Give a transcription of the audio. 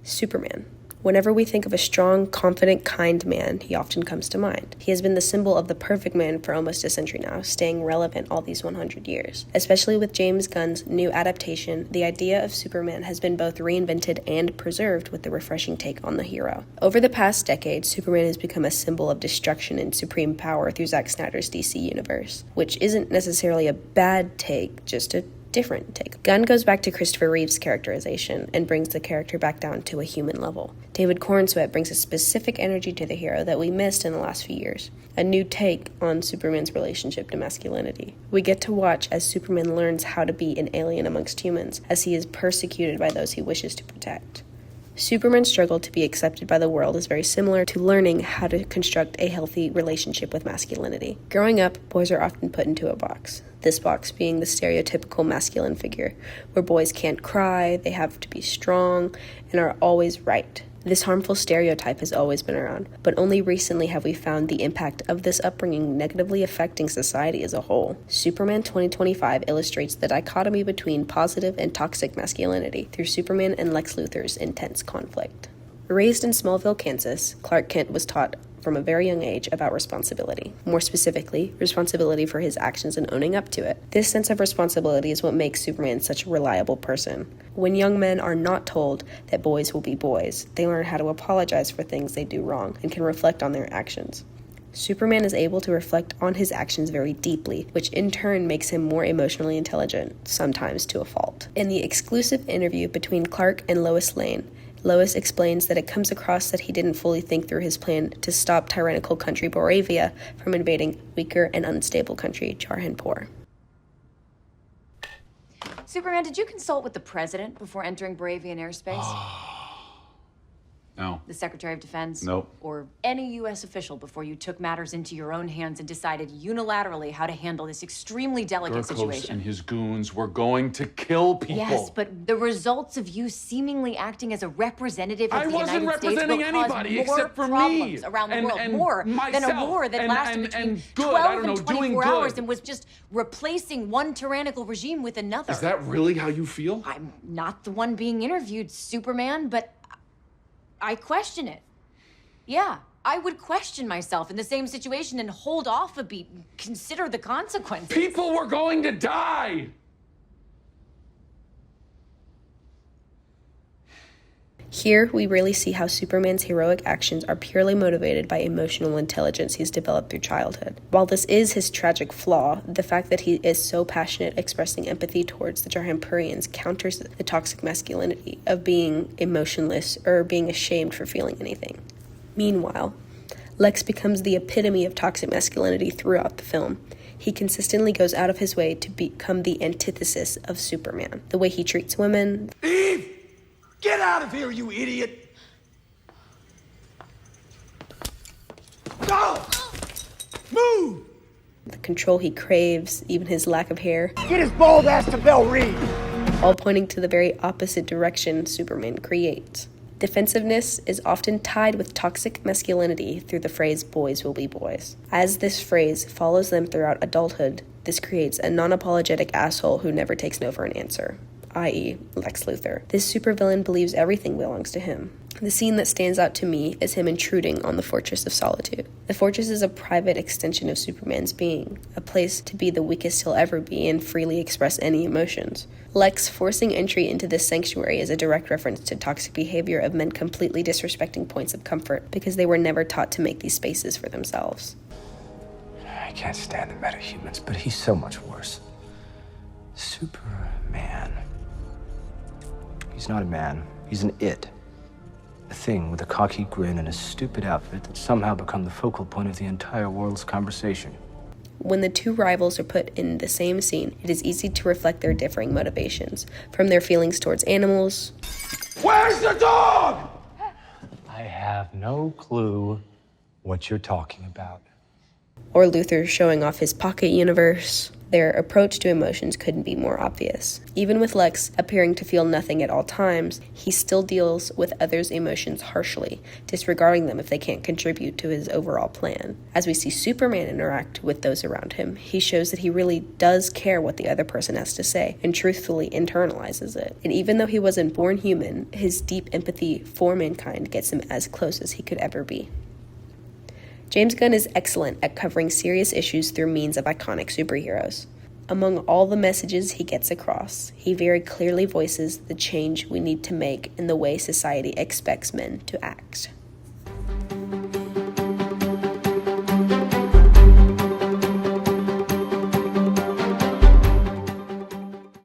Superman. Whenever we think of a strong, confident, kind man, he often comes to mind. He has been the symbol of the perfect man for almost a century now, staying relevant all these 100 years. Especially with James Gunn's new adaptation, the idea of Superman has been both reinvented and preserved with the refreshing take on the hero. Over the past decade, Superman has become a symbol of destruction and supreme power through Zack Snyder's DC universe, which isn't necessarily a bad take, just a different take. Gunn goes back to Christopher Reeve's characterization and brings the character back down to a human level. David Cornsweet brings a specific energy to the hero that we missed in the last few years, a new take on Superman's relationship to masculinity. We get to watch as Superman learns how to be an alien amongst humans, as he is persecuted by those he wishes to protect. Superman's struggle to be accepted by the world is very similar to learning how to construct a healthy relationship with masculinity. Growing up, boys are often put into a box. This box being the stereotypical masculine figure, where boys can't cry, they have to be strong, and are always right. This harmful stereotype has always been around, but only recently have we found the impact of this upbringing negatively affecting society as a whole. Superman 2025 illustrates the dichotomy between positive and toxic masculinity through Superman and Lex Luthor's intense conflict. Raised in Smallville, Kansas, Clark Kent was taught from a very young age about responsibility. More specifically, responsibility for his actions and owning up to it. This sense of responsibility is what makes Superman such a reliable person. When young men are not told that boys will be boys, they learn how to apologize for things they do wrong and can reflect on their actions. Superman is able to reflect on his actions very deeply, which in turn makes him more emotionally intelligent, sometimes to a fault. In the exclusive interview between Clark and Lois Lane, Lois explains that it comes across that he didn't fully think through his plan to stop tyrannical country Boravia from invading weaker and unstable country Jarhanpur. Superman, did you consult with the president before entering Boravian airspace? No. The Secretary of Defense? Nope. Or any U.S. official before you took matters into your own hands and decided unilaterally how to handle this extremely delicate situation? and his goons were going to kill people. Yes, but the results of you seemingly acting as a representative of the United States will cause more problems around the world. More than a war that lasted between 12 and 24 hours and was just replacing one tyrannical regime with another. Is that really how you feel? I'm not the one being interviewed, Superman, but I question it. Yeah, I would question myself in the same situation and hold off a beat and consider the consequences. People were going to die! Here, we really see how Superman's heroic actions are purely motivated by emotional intelligence he's developed through childhood. While this is his tragic flaw, the fact that he is so passionate expressing empathy towards the Jarhanpurians counters the toxic masculinity of being emotionless or being ashamed for feeling anything. Meanwhile, Lex becomes the epitome of toxic masculinity throughout the film. He consistently goes out of his way to become the antithesis of Superman. The way he treats women. Eve! Get out of here, you idiot! Go! Move! The control he craves, even his lack of hair. Get his bald ass to Belle Reeve! All pointing to the very opposite direction Superman creates. Defensiveness is often tied with toxic masculinity through the phrase, boys will be boys. As this phrase follows them throughout adulthood, this creates a non-apologetic asshole who never takes no for an answer, i.e. Lex Luthor. This supervillain believes everything belongs to him. The scene that stands out to me is him intruding on the Fortress of Solitude. The fortress is a private extension of Superman's being, a place to be the weakest he'll ever be and freely express any emotions. Lex forcing entry into this sanctuary is a direct reference to toxic behavior of men completely disrespecting points of comfort because they were never taught to make these spaces for themselves. I can't stand the metahumans, but he's so much worse. Superman. He's not a man. He's an it. A thing with a cocky grin and a stupid outfit that's somehow become the focal point of the entire world's conversation. When the two rivals are put in the same scene, it is easy to reflect their differing motivations, from their feelings towards animals. Where's the dog? I have no clue what you're talking about. Or Luthor showing off his pocket universe. Their approach to emotions couldn't be more obvious. Even with Lex appearing to feel nothing at all times, he still deals with others' emotions harshly, disregarding them if they can't contribute to his overall plan. As we see Superman interact with those around him, he shows that he really does care what the other person has to say and truthfully internalizes it. And even though he wasn't born human, his deep empathy for mankind gets him as close as he could ever be. James Gunn is excellent at covering serious issues through means of iconic superheroes. Among all the messages he gets across, he very clearly voices the change we need to make in the way society expects men to act.